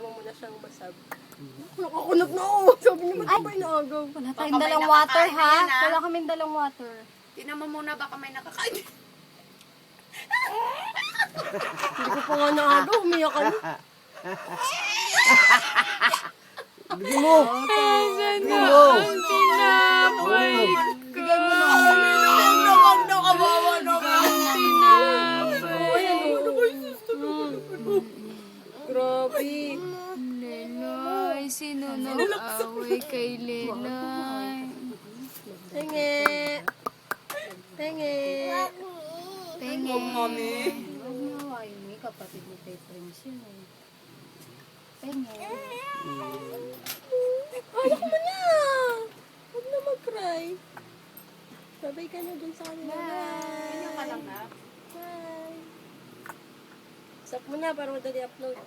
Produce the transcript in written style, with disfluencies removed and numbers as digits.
mo muna siyang masab. Nakakunag na ako. Sabi niya matibay na agaw. Wala Baka tayong may dalang water, nakakain ha? na yan, ah. Wala kaming dalang water. Tingnan mo muna, baka may nakakain. Hindi ko pa nga naagaw. Umiyak ka na. Bigyan mo! Bigyan mo! Tinapay ko. Huwag na kawawa naman. Tinapay. Grabe. Lelay, sino nag-away kay Lelay? Tenge. Tenge. Penge. Mami. Huwag na hawain mo, kapatid ni kay Prince yun eh. Penge. Anak mo na. Huwag na mag-cry. Sabay ka na dun sa kanila. Ganyan ka lang na. Bye. Stop mo na para madali upload.